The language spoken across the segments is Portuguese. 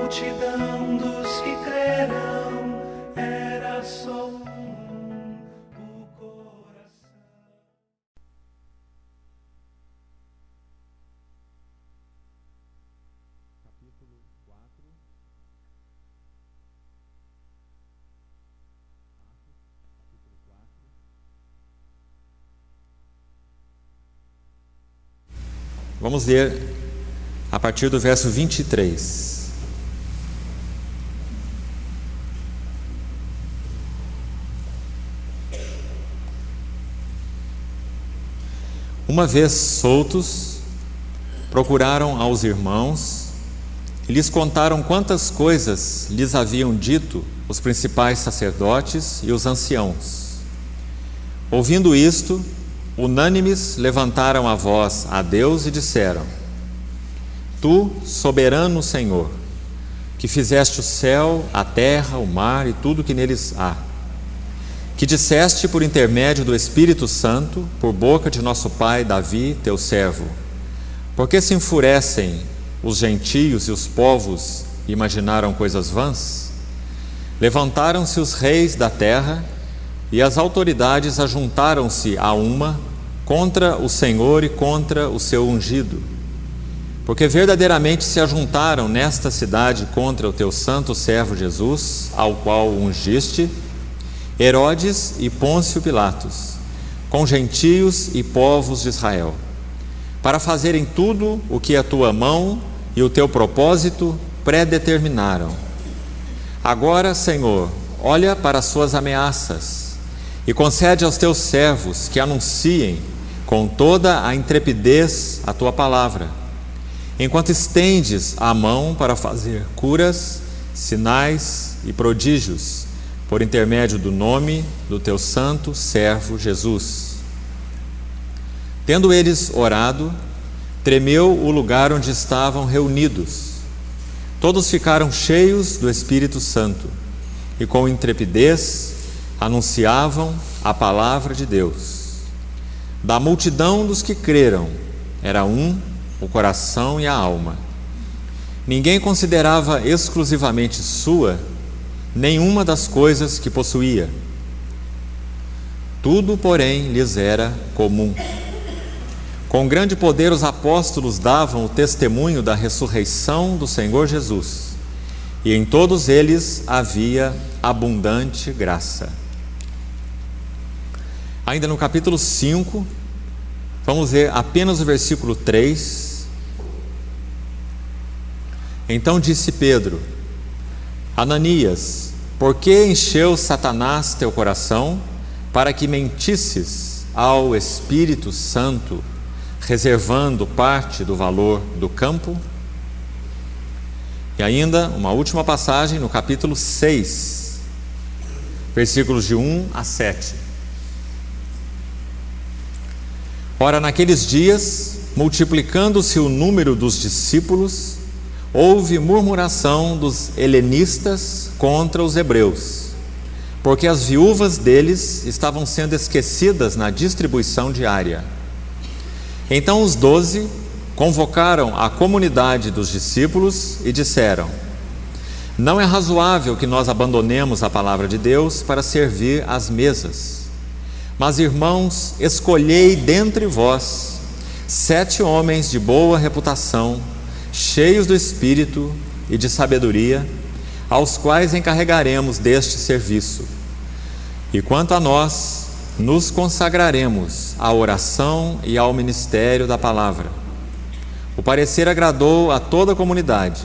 multidão dos que crerão, era só o coração. Capítulo 4. Atos, capítulo 4. Vamos ler a partir do verso 23. Uma vez soltos, procuraram aos irmãos e lhes contaram quantas coisas lhes haviam dito os principais sacerdotes e os anciãos. Ouvindo isto, unânimes levantaram a voz a Deus e disseram: Tu, soberano Senhor, que fizeste o céu, a terra, o mar e tudo que neles há, que disseste por intermédio do Espírito Santo, por boca de nosso pai Davi, teu servo: por que se enfurecem os gentios e os povos e imaginaram coisas vãs? Levantaram-se os reis da terra e as autoridades ajuntaram-se a uma contra o Senhor e contra o seu ungido. Porque verdadeiramente se ajuntaram nesta cidade contra o teu santo servo Jesus, ao qual ungiste, Herodes e Pôncio Pilatos, com gentios e povos de Israel, para fazerem tudo o que a tua mão e o teu propósito predeterminaram. Agora, Senhor, olha para as suas ameaças e concede aos teus servos que anunciem com toda a intrepidez a tua palavra, enquanto estendes a mão para fazer curas, sinais e prodígios, por intermédio do nome do teu santo servo Jesus. Tendo eles orado, tremeu o lugar onde estavam reunidos. Todos ficaram cheios do Espírito Santo e com intrepidez anunciavam a palavra de Deus. Da multidão dos que creram, era um o coração e a alma. Ninguém considerava exclusivamente sua nenhuma das coisas que possuía. Tudo, porém, lhes era comum. Com grande poder os apóstolos davam o testemunho da ressurreição do Senhor Jesus, e em todos eles havia abundante graça. Ainda no capítulo 5, vamos ver apenas o versículo 3. Então disse Pedro: Ananias, por que encheu Satanás teu coração para que mentisses ao Espírito Santo, reservando parte do valor do campo? E ainda uma última passagem no capítulo 6, versículos de 1 a 7. Ora, naqueles dias, multiplicando-se o número dos discípulos, houve murmuração dos helenistas contra os hebreus, porque as viúvas deles estavam sendo esquecidas na distribuição diária. Então os 12 convocaram a comunidade dos discípulos e disseram: Não é razoável que nós abandonemos a palavra de Deus para servir às mesas. Mas, irmãos, escolhei dentre vós 7 homens de boa reputação, cheios do Espírito e de sabedoria, aos quais encarregaremos deste serviço. E quanto a nós, nos consagraremos à oração e ao ministério da palavra. O parecer agradou a toda a comunidade,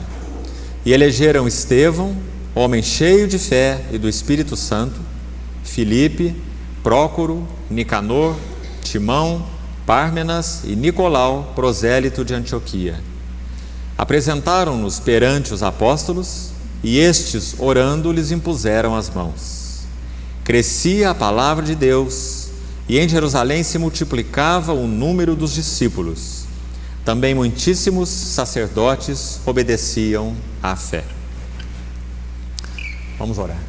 e elegeram Estevão, homem cheio de fé e do Espírito Santo, Filipe, Prócoro, Nicanor, Timão, Pármenas e Nicolau, prosélito de Antioquia. Apresentaram-nos perante os apóstolos, e estes, orando, lhes impuseram as mãos. Crescia a palavra de Deus, e em Jerusalém se multiplicava o número dos discípulos. Também muitíssimos sacerdotes obedeciam à fé. Vamos orar.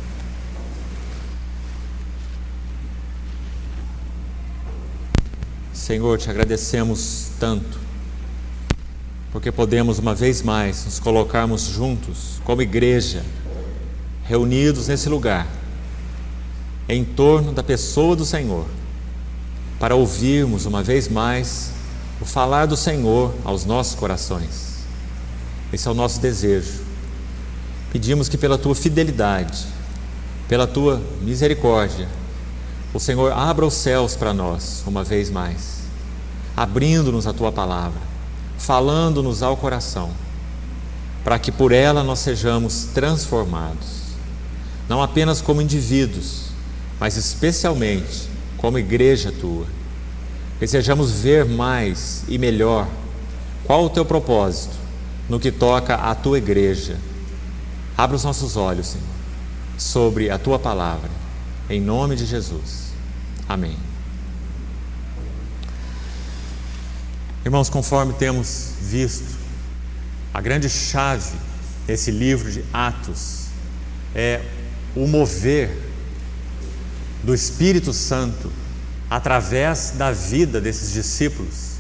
Senhor, te agradecemos tanto porque podemos uma vez mais nos colocarmos juntos como igreja, reunidos nesse lugar, em torno da pessoa do Senhor, para ouvirmos uma vez mais o falar do Senhor aos nossos corações. Esse é o nosso desejo. Pedimos que pela Tua fidelidade, pela Tua misericórdia, o Senhor abra os céus para nós uma vez mais, abrindo-nos a Tua palavra, falando-nos ao coração, para que por ela nós sejamos transformados, não apenas como indivíduos, mas especialmente como igreja Tua, que sejamos ver mais e melhor qual o Teu propósito no que toca à Tua igreja. Abra os nossos olhos, Senhor, sobre a Tua palavra, em nome de Jesus. Amém. Irmãos, conforme temos visto, a grande chave desse livro de Atos é o mover do Espírito Santo através da vida desses discípulos,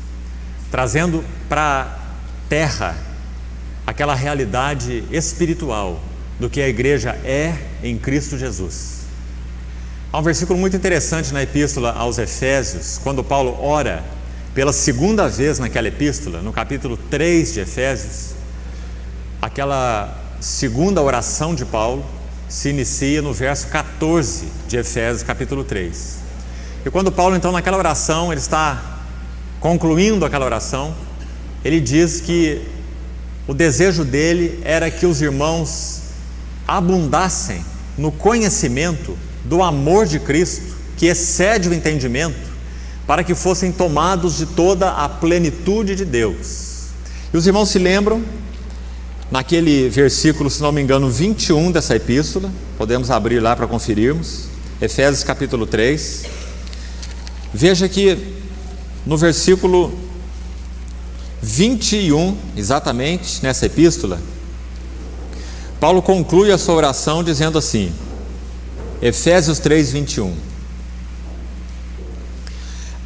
trazendo para a terra aquela realidade espiritual do que a igreja é em Cristo Jesus. Há um versículo muito interessante na epístola aos Efésios, quando Paulo ora pela segunda vez naquela epístola, no capítulo 3 de Efésios. Aquela segunda oração de Paulo se inicia no verso 14 de Efésios capítulo 3. E quando Paulo então naquela oração, ele está concluindo aquela oração, ele diz que o desejo dele era que os irmãos abundassem no conhecimento do amor de Cristo, que excede o entendimento, para que fossem tomados de toda a plenitude de Deus. E os irmãos se lembram, naquele versículo, se não me engano, 21 dessa epístola, podemos abrir lá para conferirmos, Efésios capítulo 3, veja que no versículo 21, exatamente nessa epístola, Paulo conclui a sua oração dizendo assim, Efésios 3, 21,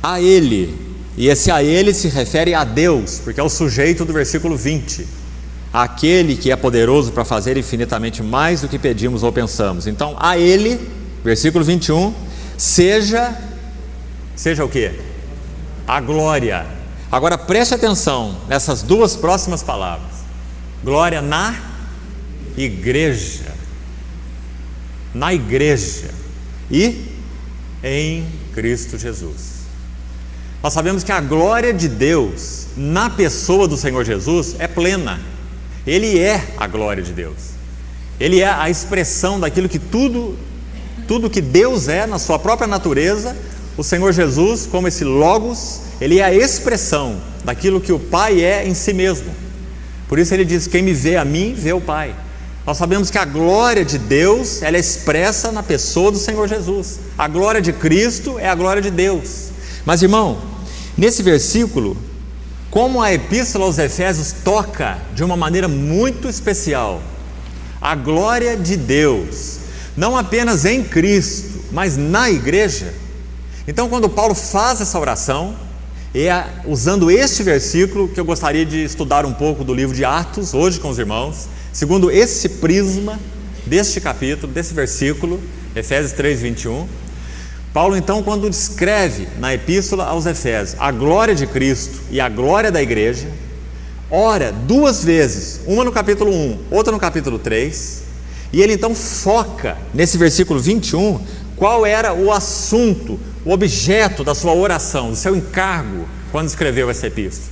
a Ele, e esse a Ele se refere a Deus, porque é o sujeito do versículo 20, aquele que é poderoso para fazer infinitamente mais do que pedimos ou pensamos. Então, a Ele, versículo 21, seja o quê? A glória. Agora preste atenção nessas duas próximas palavras, glória na igreja e em Cristo Jesus. Nós sabemos que a glória de Deus na pessoa do Senhor Jesus é plena. Ele é a glória de Deus. Ele é a expressão daquilo que tudo que Deus é na sua própria natureza. O Senhor Jesus, como esse Logos, Ele é a expressão daquilo que o Pai é em si mesmo. Por isso Ele diz, quem me vê a mim, vê o Pai. Nós sabemos que a glória de Deus, ela é expressa na pessoa do Senhor Jesus. A glória de Cristo é a glória de Deus. Mas, irmão, nesse versículo, como a epístola aos Efésios toca de uma maneira muito especial a glória de Deus, não apenas em Cristo, mas na igreja. Então, quando Paulo faz essa oração, é usando este versículo que eu gostaria de estudar um pouco do livro de Atos, hoje com os irmãos, segundo esse prisma deste capítulo, desse versículo, Efésios 3, 21, Paulo então, quando descreve na epístola aos Efésios a glória de Cristo e a glória da igreja, ora duas vezes, uma no capítulo 1, outra no capítulo 3, e ele então foca nesse versículo 21, qual era o assunto, o objeto da sua oração, do seu encargo, quando escreveu essa epístola.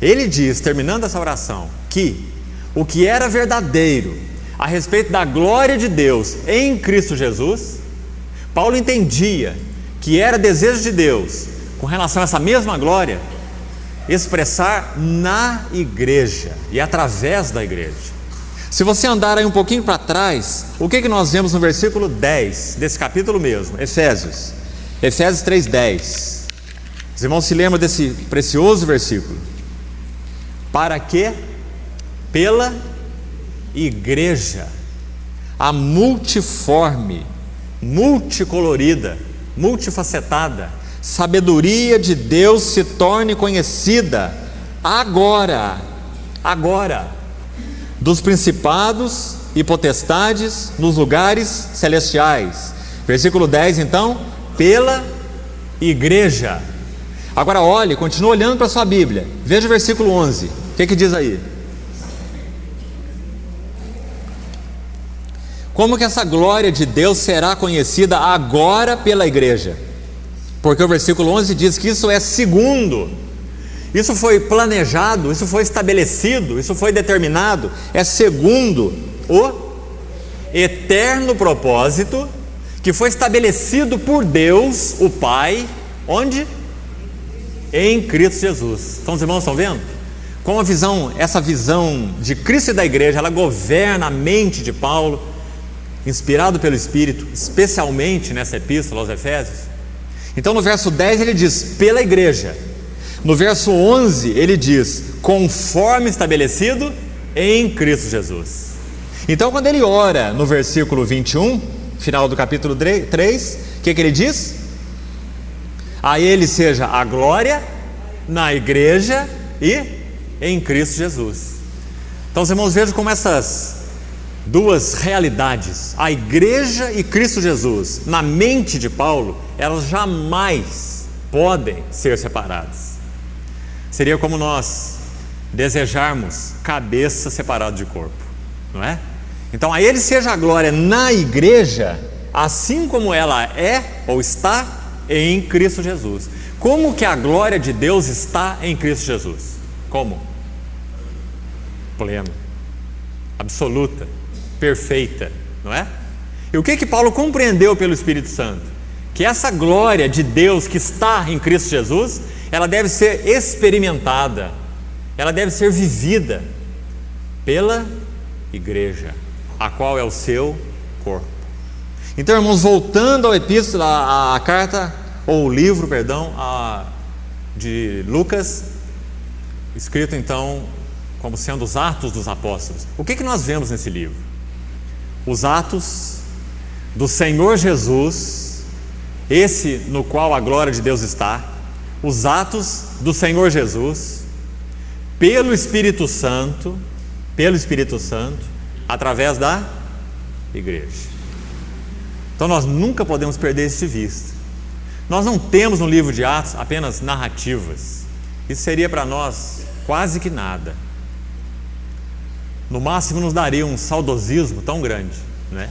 Ele diz, terminando essa oração, que o que era verdadeiro a respeito da glória de Deus em Cristo Jesus, Paulo entendia que era desejo de Deus, com relação a essa mesma glória, expressar na igreja e através da igreja. Se você andar aí um pouquinho para trás, o que nós vemos no versículo 10 desse capítulo mesmo, Efésios 3:10. Os irmãos se lembram desse precioso versículo? Para que pela igreja, a multiforme, multicolorida, multifacetada sabedoria de Deus se torne conhecida agora agora, dos principados e potestades nos lugares celestiais. Versículo 10, então, pela igreja. Agora olhe, continua olhando para a sua Bíblia. Veja o versículo 11. O que diz aí? Como que essa glória de Deus será conhecida agora pela igreja? Porque o versículo 11 diz que isso é segundo. Isso foi planejado, isso foi estabelecido, isso foi determinado. É segundo o eterno propósito que foi estabelecido por Deus, o Pai, onde? Em Cristo Jesus. Então os irmãos estão vendo? Como essa visão de Cristo e da igreja, ela governa a mente de Paulo, inspirado pelo Espírito, especialmente nessa epístola aos Efésios. Então no verso 10 ele diz, pela igreja. No verso 11 ele diz, conforme estabelecido em Cristo Jesus. Então quando ele ora no versículo 21, final do capítulo 3, o que ele diz? A ele seja a glória na igreja e em Cristo Jesus. Então os irmãos vejam como essas duas realidades, a igreja e Cristo Jesus, na mente de Paulo, elas jamais podem ser separadas. Seria como nós desejarmos cabeça separada de corpo, não é? Então a ele seja a glória na igreja, assim como ela é ou está em Cristo Jesus. Como que a glória de Deus está em Cristo Jesus? Como? Plena, absoluta, perfeita, não é? E o que Paulo compreendeu pelo Espírito Santo? Que essa glória de Deus que está em Cristo Jesus, ela deve ser experimentada, ela deve ser vivida pela igreja, a qual é o seu corpo. Então, irmãos, voltando ao epístola, a carta, ou o livro, perdão, de Lucas, escrito então como sendo os Atos dos Apóstolos. O que nós vemos nesse livro? Os Atos do Senhor Jesus, esse no qual a glória de Deus está, os Atos do Senhor Jesus, pelo Espírito Santo, através da igreja. Então nós nunca podemos perder isso de vista. Nós não temos no livro de Atos apenas narrativas. Isso seria para nós quase que nada. No máximo nos daria um saudosismo tão grande, né?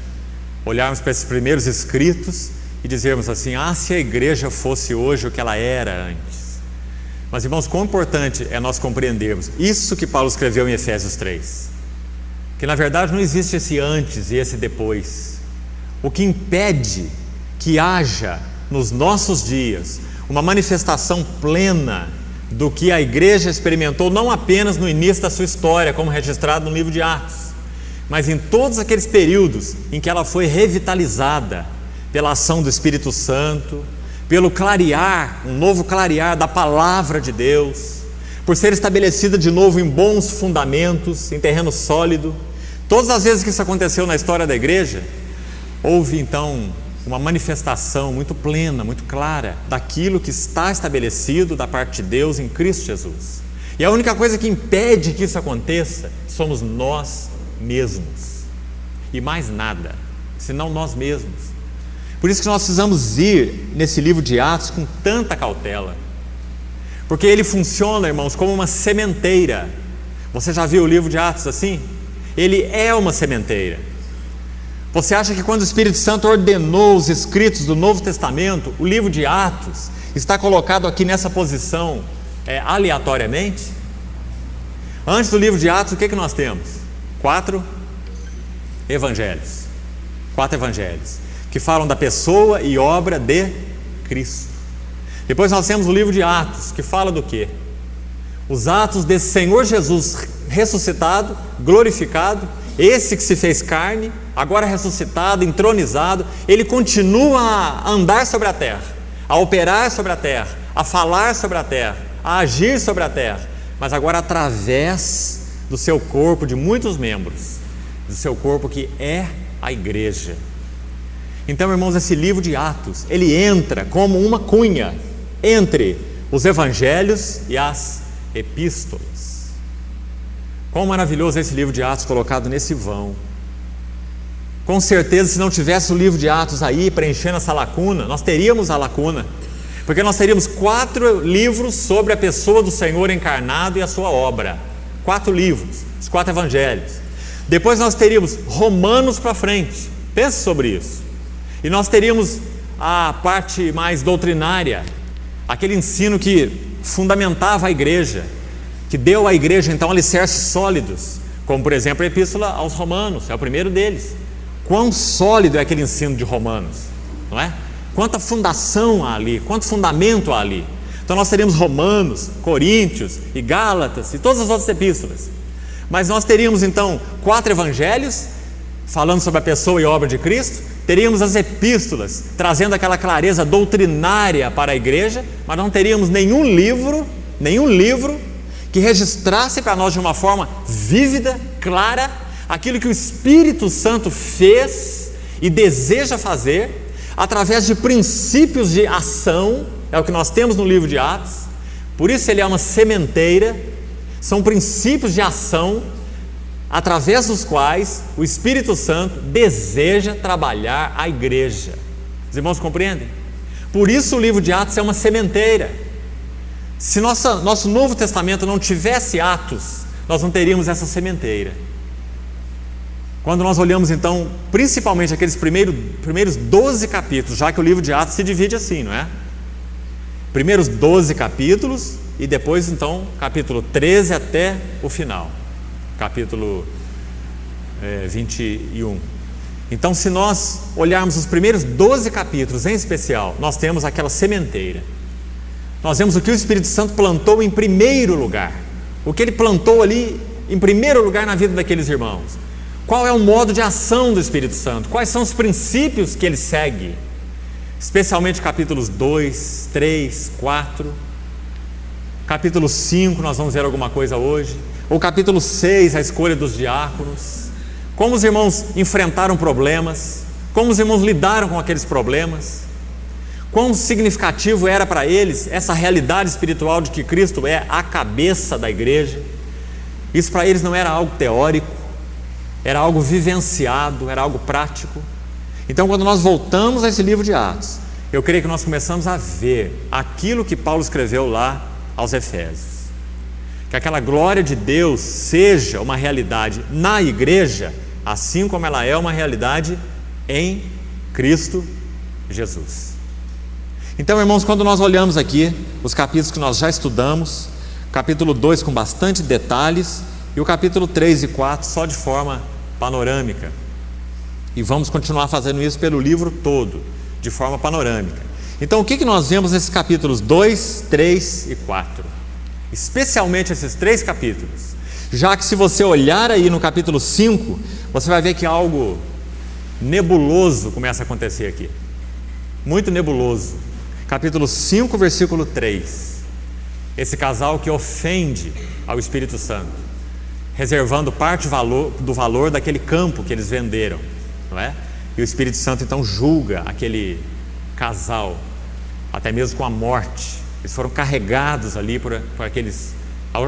Olharmos para esses primeiros escritos e dizermos assim, se a igreja fosse hoje o que ela era antes. Mas irmãos, quão importante é nós compreendermos isso que Paulo escreveu em Efésios 3. Que na verdade não existe esse antes e esse depois. O que impede que haja nos nossos dias uma manifestação plena do que a igreja experimentou, não apenas no início da sua história, como registrado no livro de Atos, mas em todos aqueles períodos em que ela foi revitalizada pela ação do Espírito Santo, pelo clarear, um novo clarear da palavra de Deus, por ser estabelecida de novo em bons fundamentos, em terreno sólido. Todas as vezes que isso aconteceu na história da igreja, houve então uma manifestação muito plena, muito clara daquilo que está estabelecido da parte de Deus em Cristo Jesus. E a única coisa que impede que isso aconteça somos nós mesmos, e mais nada, senão nós mesmos. Por isso que nós precisamos ir nesse livro de Atos com tanta cautela, porque ele funciona, irmãos, como uma sementeira. Você já viu o livro de Atos assim? Ele é uma sementeira. Você acha que quando o Espírito Santo ordenou os escritos do Novo Testamento, o livro de Atos está colocado aqui nessa posição aleatoriamente? Antes do livro de Atos, o que nós temos? 4 evangelhos. 4 evangelhos que falam da pessoa e obra de Cristo. Depois nós temos o livro de Atos, que fala do quê? Os atos desse Senhor Jesus ressuscitado, glorificado, esse que se fez carne, agora ressuscitado, entronizado. Ele continua a andar sobre a terra, a operar sobre a terra, a falar sobre a terra, a agir sobre a terra, mas agora através do seu corpo de muitos membros, do seu corpo que é a igreja. Então, irmãos, esse livro de Atos, ele entra como uma cunha entre os evangelhos e as epístolas. Quão maravilhoso é esse livro de Atos colocado nesse vão. Com certeza, se não tivesse o livro de Atos aí preenchendo essa lacuna, nós teríamos a lacuna, porque nós teríamos 4 livros sobre a pessoa do Senhor encarnado e a sua obra. 4 livros, os 4 evangelhos. Depois nós teríamos Romanos para frente, pense sobre isso. E nós teríamos a parte mais doutrinária, aquele ensino que fundamentava a igreja, que deu à igreja então alicerces sólidos, como por exemplo a Epístola aos Romanos, é o primeiro deles. Quão sólido é aquele ensino de Romanos, não é? Quanta fundação há ali, quanto fundamento há ali. Então nós teríamos Romanos, Coríntios e Gálatas e todas as outras epístolas. Mas nós teríamos então 4 evangelhos falando sobre a pessoa e obra de Cristo, teríamos as epístolas trazendo aquela clareza doutrinária para a igreja, mas não teríamos nenhum livro que registrasse para nós de uma forma vívida, clara, aquilo que o Espírito Santo fez e deseja fazer através de princípios de ação. É o que nós temos no livro de Atos, por isso ele é uma sementeira. São princípios de ação através dos quais o Espírito Santo deseja trabalhar a igreja. Os irmãos compreendem? Por isso o livro de Atos é uma sementeira. Se nosso Novo Testamento não tivesse Atos, nós não teríamos essa sementeira. Quando nós olhamos então, principalmente aqueles primeiros 12 capítulos, já que o livro de Atos se divide assim, não é? Primeiros 12 capítulos e depois então capítulo 13 até o final, capítulo 21. Então, se nós olharmos os primeiros 12 capítulos em especial, nós temos aquela sementeira. Nós vemos o que o Espírito Santo plantou em primeiro lugar, o que ele plantou ali em primeiro lugar na vida daqueles irmãos. Qual é o modo de ação do Espírito Santo? Quais são os princípios que ele segue? Especialmente capítulos 2, 3, 4, capítulo 5, nós vamos ver alguma coisa hoje, ou capítulo 6, a escolha dos diáconos, como os irmãos enfrentaram problemas, como os irmãos lidaram com aqueles problemas, quão significativo era para eles essa realidade espiritual de que Cristo é a cabeça da igreja. Isso para eles não era algo teórico, era algo vivenciado, era algo prático. Então, quando nós voltamos a esse livro de Atos, eu creio que nós começamos a ver aquilo que Paulo escreveu lá aos Efésios, que aquela glória de Deus seja uma realidade na igreja, assim como ela é uma realidade em Cristo Jesus. Então, irmãos, quando nós olhamos aqui os capítulos que nós já estudamos, capítulo 2 com bastante detalhes e o capítulo 3 e 4 só de forma panorâmica, e vamos continuar fazendo isso pelo livro todo, de forma panorâmica. Então, o que nós vemos nesses capítulos 2, 3 e 4? Especialmente esses 3 capítulos, já que se você olhar aí no capítulo 5, você vai ver que algo nebuloso começa a acontecer aqui, muito nebuloso. Capítulo 5, versículo 3, esse casal que ofende ao Espírito Santo, reservando parte do valor daquele campo que eles venderam, não é? E o Espírito Santo então julga aquele casal, até mesmo com a morte. Eles foram carregados ali por aqueles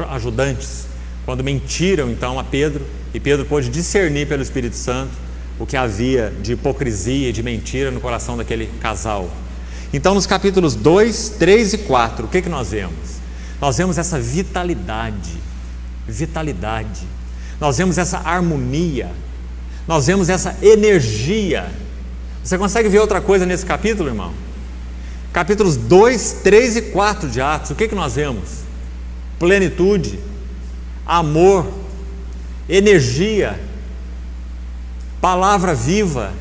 ajudantes, quando mentiram então a Pedro, e Pedro pôde discernir pelo Espírito Santo o que havia de hipocrisia e de mentira no coração daquele casal. Então, nos capítulos 2, 3 e 4, o que nós vemos? Nós vemos essa vitalidade, nós vemos essa harmonia, nós vemos essa energia. Você consegue ver outra coisa nesse capítulo, irmão? Capítulos 2, 3 e 4 de Atos, o que nós vemos? Plenitude, amor, energia, palavra viva.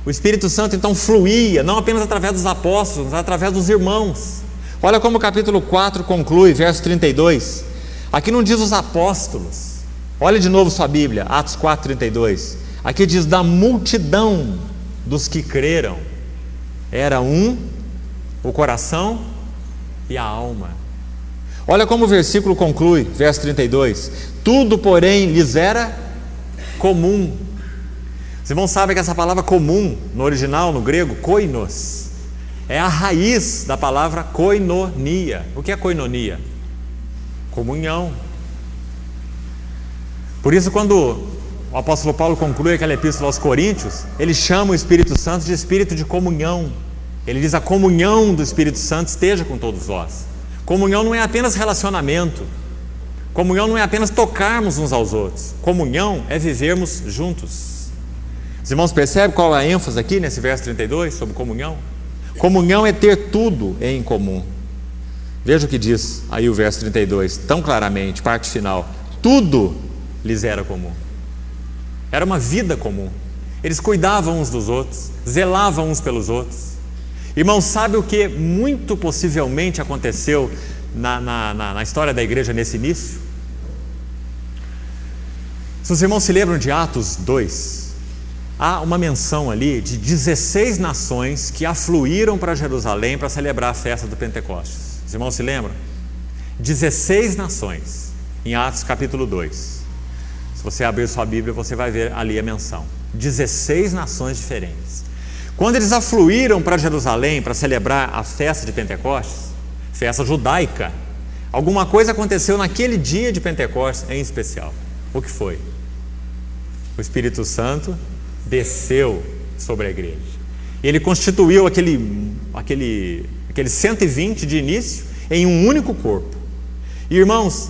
O Espírito Santo então fluía, não apenas através dos apóstolos, mas através dos irmãos. Olha como o capítulo 4 conclui, verso 32. Aqui não diz os apóstolos. Olha de novo sua Bíblia, Atos 4, 32. Aqui diz da multidão dos que creram. Era um o coração e a alma. Olha como o versículo conclui, verso 32. Tudo, porém, lhes era comum. Os irmãos sabem que essa palavra comum, no original, no grego, koinos, é a raiz da palavra koinonia. O que é koinonia? Comunhão. Por isso, quando o apóstolo Paulo conclui aquela epístola aos Coríntios, ele chama o Espírito Santo de espírito de comunhão. Ele diz: a comunhão do Espírito Santo esteja com todos vós. Comunhão não é apenas relacionamento. Comunhão não é apenas tocarmos uns aos outros. Comunhão é vivermos juntos. Os irmãos percebem qual é a ênfase aqui nesse verso 32 sobre comunhão? Comunhão é ter tudo em comum. Veja o que diz aí o verso 32, tão claramente, parte final. Tudo lhes era comum. Era uma vida comum. Eles cuidavam uns dos outros, zelavam uns pelos outros. Irmãos, sabe o que muito possivelmente aconteceu na história da igreja nesse início? Se os irmãos se lembram de Atos 2, há uma menção ali de 16 nações que afluíram para Jerusalém para celebrar a festa do Pentecostes. Os irmãos se lembram? 16 nações, em Atos capítulo 2. Se você abrir sua Bíblia, você vai ver ali a menção. 16 nações diferentes. Quando eles afluíram para Jerusalém para celebrar a festa de Pentecostes, festa judaica, alguma coisa aconteceu naquele dia de Pentecostes em especial. O que foi? O Espírito Santo desceu sobre a igreja. Ele constituiu aquele 120 de início em um único corpo. E, irmãos,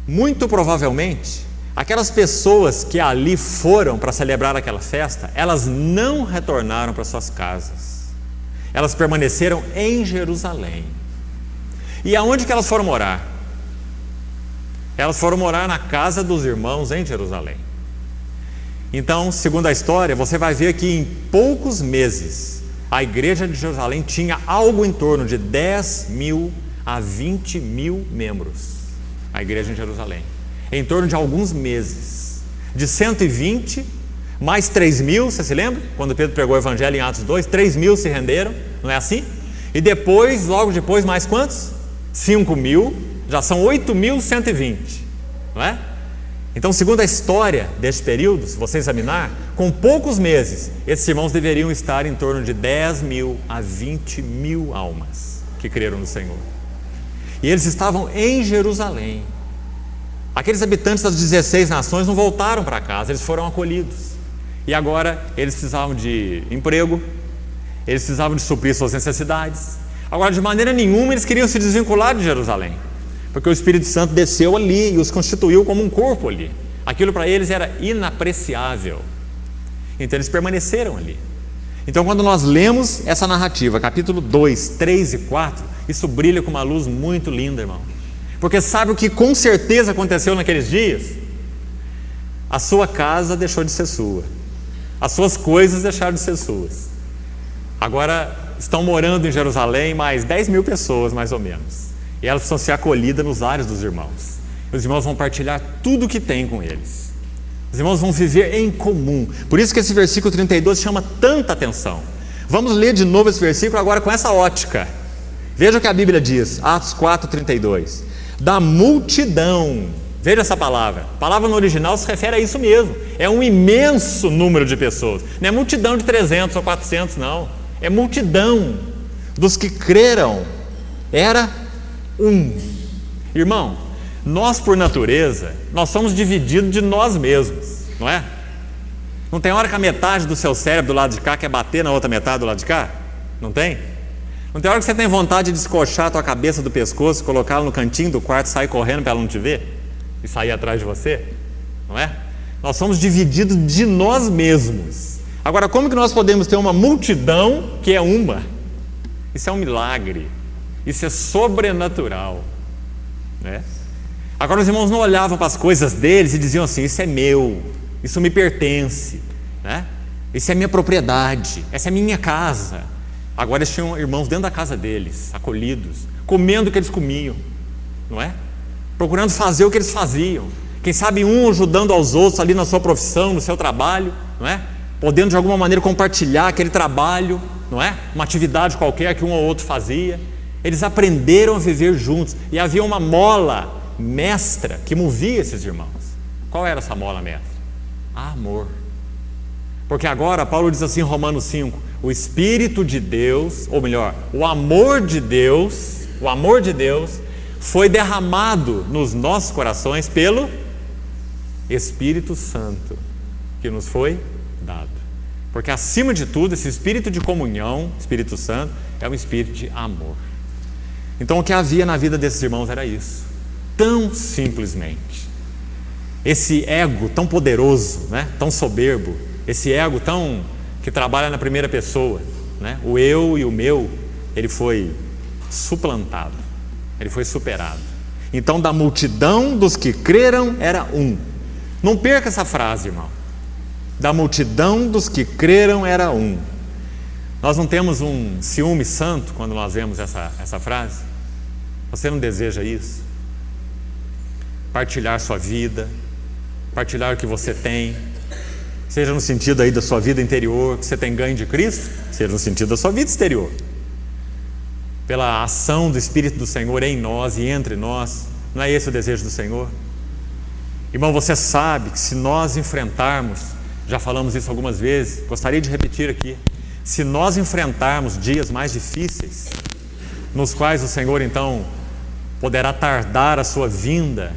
muito provavelmente, aquelas pessoas que ali foram para celebrar aquela festa, elas não retornaram para suas casas. Elas permaneceram em Jerusalém. E aonde que elas foram morar? Elas foram morar na casa dos irmãos em Jerusalém. Então, segundo a história, você vai ver que em poucos meses a igreja de Jerusalém tinha algo em torno de 10 mil a 20 mil membros. A igreja em Jerusalém, em torno de alguns meses, de 120 mais 3 mil, você se lembra? Quando Pedro pregou o evangelho em Atos 2, 3 mil se renderam, não é assim? E depois, logo depois, mais quantos? 5 mil, já são 8.120, não é? Então, segundo a história deste período, se você examinar, com poucos meses, esses irmãos deveriam estar em torno de 10 mil a 20 mil almas que creram no Senhor. E eles estavam em Jerusalém. Aqueles habitantes das 16 nações não voltaram para casa, eles foram acolhidos. E agora eles precisavam de emprego, eles precisavam de suprir suas necessidades. Agora, de maneira nenhuma, eles queriam se desvincular de Jerusalém, porque o Espírito Santo desceu ali e os constituiu como um corpo ali. Aquilo para eles era inapreciável. Então eles permaneceram ali. Então, quando nós lemos essa narrativa, capítulo 2, 3 e 4, isso brilha com uma luz muito linda, irmão. Porque sabe o que com certeza aconteceu naqueles dias? A sua casa deixou de ser sua. As suas coisas deixaram de ser suas. Agora estão morando em Jerusalém mais 10 mil pessoas, mais ou menos. E elas precisam ser acolhidas nos lares dos irmãos. Os irmãos vão partilhar tudo o que tem com eles. Os irmãos vão viver em comum. Por isso que esse versículo 32 chama tanta atenção. Vamos ler de novo esse versículo agora com essa ótica. Veja o que a Bíblia diz, Atos 4:32. Da multidão. Veja essa palavra. A palavra no original se refere a isso mesmo. É um imenso número de pessoas. Não é multidão de 300 ou 400, não. É multidão dos que creram. Era um. Irmão, nós por natureza, nós somos divididos de nós mesmos, não é? Não tem hora que a metade do seu cérebro do lado de cá quer bater na outra metade do lado de cá? Não tem? Não tem hora que você tem vontade de descoxar a tua cabeça do pescoço, colocá-la no cantinho do quarto, sair correndo para ela não te ver? E sair atrás de você? Não é? Nós somos divididos de nós mesmos. Agora, como que nós podemos ter uma multidão que é uma? Isso é um milagre. Isso é sobrenatural, né? Agora os irmãos não olhavam para as coisas deles e diziam assim: isso é meu, isso me pertence, né? Isso é minha propriedade, essa é minha casa. Agora eles tinham irmãos dentro da casa deles, acolhidos, comendo o que eles comiam, não é? Procurando fazer o que eles faziam. Quem sabe um ajudando aos outros ali na sua profissão, no seu trabalho, não é? Podendo de alguma maneira compartilhar aquele trabalho, não é? Uma atividade qualquer que um ou outro fazia. Eles aprenderam a viver juntos e havia uma mola mestra que movia esses irmãos. Qual era essa mola mestra? Amor. Porque agora Paulo diz assim em Romanos 5: o Espírito de Deus, ou melhor, o amor de Deus foi derramado nos nossos corações pelo Espírito Santo, que nos foi dado. Porque acima de tudo, esse espírito de comunhão, Espírito Santo, é um espírito de amor. Então o que havia na vida desses irmãos era isso, tão simplesmente. Esse ego tão poderoso, né? Tão soberbo, esse ego tão que trabalha na primeira pessoa, né? O eu e o meu, ele foi suplantado, ele foi superado. Então da multidão dos que creram era um. Não perca essa frase, irmão. Da multidão dos que creram era um. Nós não temos um ciúme santo quando nós vemos essa frase? Você não deseja isso? Partilhar sua vida, partilhar o que você tem, seja no sentido aí da sua vida interior, que você tem ganho de Cristo, seja no sentido da sua vida exterior. Pela ação do Espírito do Senhor em nós e entre nós, não é esse o desejo do Senhor? Irmão, você sabe que se nós enfrentarmos, já falamos isso algumas vezes, gostaria de repetir aqui, se nós enfrentarmos dias mais difíceis, nos quais o Senhor então poderá tardar a sua vinda,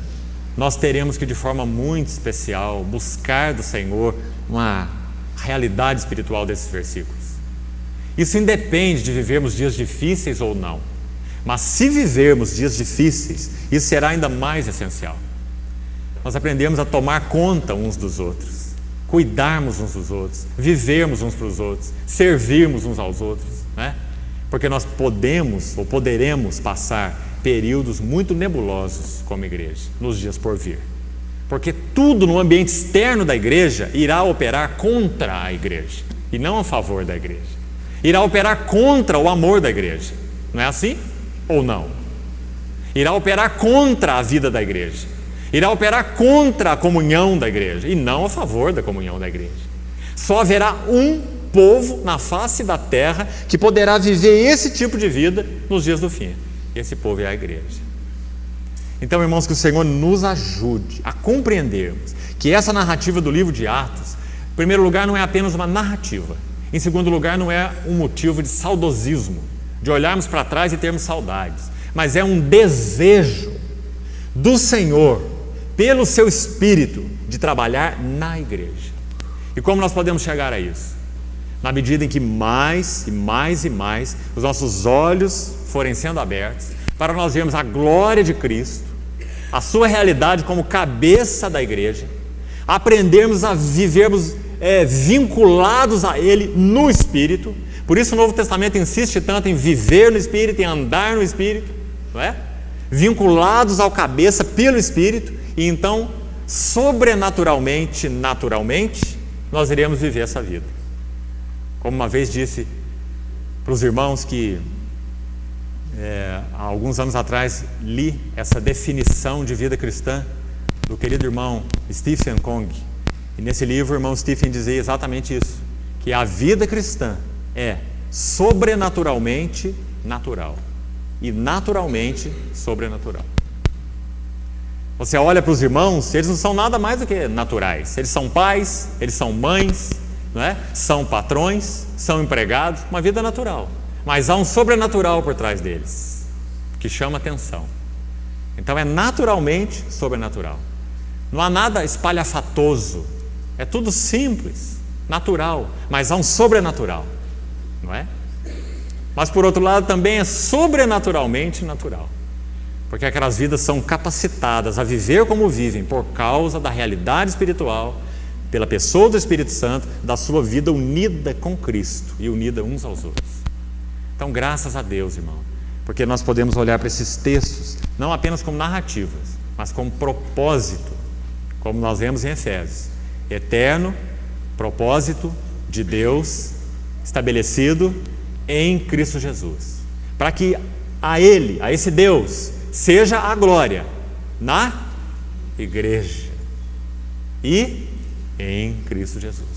nós teremos que de forma muito especial buscar do Senhor uma realidade espiritual desses versículos. Isso independe de vivermos dias difíceis ou não, mas se vivermos dias difíceis, isso será ainda mais essencial. Nós aprendemos a tomar conta uns dos outros, cuidarmos uns dos outros, vivermos uns para os outros, servirmos uns aos outros, né? Porque nós podemos ou poderemos passar períodos muito nebulosos como igreja, nos dias por vir. Porque tudo no ambiente externo da igreja irá operar contra a igreja e não a favor da igreja. Irá operar contra o amor da igreja. Não é assim? Ou não? Irá operar contra a vida da igreja. Irá operar contra a comunhão da igreja e não a favor da comunhão da igreja. Só haverá um povo na face da terra que poderá viver esse tipo de vida nos dias do fim. Esse povo é a igreja. Então, irmãos, que o Senhor nos ajude a compreendermos que essa narrativa do livro de Atos, em primeiro lugar, não é apenas uma narrativa. Em segundo lugar, não é um motivo de saudosismo, de olharmos para trás e termos saudades, mas é um desejo do Senhor, pelo seu Espírito, de trabalhar na igreja. E como nós podemos chegar a isso? Na medida em que mais e mais e mais os nossos olhos forem sendo abertos para nós vermos a glória de Cristo, a sua realidade como cabeça da igreja, aprendermos a vivermos vinculados a Ele no Espírito. Por isso o Novo Testamento insiste tanto em viver no Espírito, em andar no Espírito, não é? Vinculados ao cabeça pelo Espírito, e então sobrenaturalmente, naturalmente, nós iremos viver essa vida. Como uma vez disse para os irmãos que há alguns anos atrás li essa definição de vida cristã do querido irmão Stephen Kong, e nesse livro o irmão Stephen dizia exatamente isso, que a vida cristã é sobrenaturalmente natural e naturalmente sobrenatural. Você olha para os irmãos, eles não são nada mais do que naturais. Eles são pais, eles são mães, não é? São patrões, são empregados, uma vida natural. Mas há um sobrenatural por trás deles, que chama atenção. Então é naturalmente sobrenatural. Não há nada espalhafatoso, é tudo simples, natural, mas há um sobrenatural, não é? Mas por outro lado também é sobrenaturalmente natural. Porque aquelas vidas são capacitadas a viver como vivem por causa da realidade espiritual, pela pessoa do Espírito Santo, da sua vida unida com Cristo e unida uns aos outros. Então, graças a Deus, irmão, porque nós podemos olhar para esses textos não apenas como narrativas, mas como propósito, como nós vemos em Efésios, eterno propósito de Deus estabelecido em Cristo Jesus, para que a Ele, a esse Deus, seja a glória na igreja e em Cristo Jesus.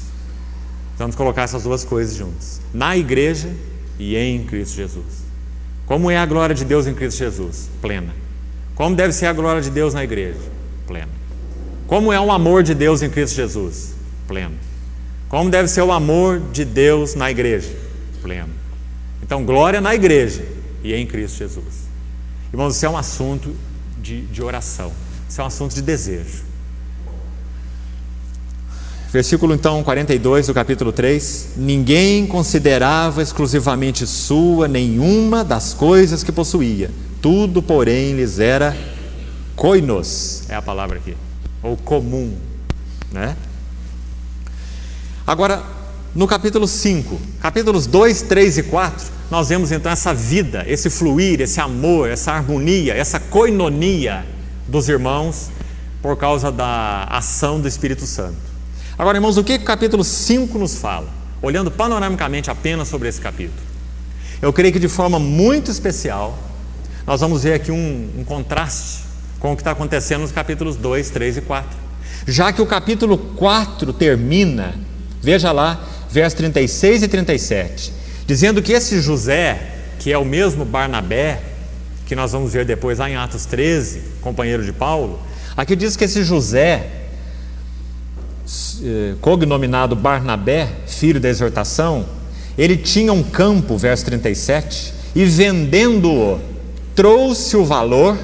Vamos colocar essas duas coisas juntas, na igreja e em Cristo Jesus. Como é a glória de Deus em Cristo Jesus? Plena. Como deve ser a glória de Deus na igreja? Plena. Como é o amor de Deus em Cristo Jesus? Pleno. Como deve ser o amor de Deus na igreja? Pleno. Então, glória na igreja e em Cristo Jesus. Irmãos, isso é um assunto de oração, isso é um assunto de desejo. Versículo então 42 do capítulo 3: ninguém considerava exclusivamente sua nenhuma das coisas que possuía, tudo, porém, lhes era koinos, é a palavra aqui, ou comum, né? Agora, no capítulo 5, capítulos 2, 3 e 4, nós vemos então essa vida, esse fluir, esse amor, essa harmonia, essa koinonia dos irmãos por causa da ação do Espírito Santo. Agora, irmãos, o que o capítulo 5 nos fala? Olhando panoramicamente apenas sobre esse capítulo, eu creio que de forma muito especial nós vamos ver aqui um contraste com o que está acontecendo nos capítulos 2, 3 e 4. Já que o capítulo 4 termina, veja lá, versos 36 e 37, dizendo que esse José, que é o mesmo Barnabé, que nós vamos ver depois lá em Atos 13, companheiro de Paulo, aqui diz que esse José, cognominado Barnabé, filho da exortação, ele tinha um campo, verso 37, e vendendo-o, trouxe o valor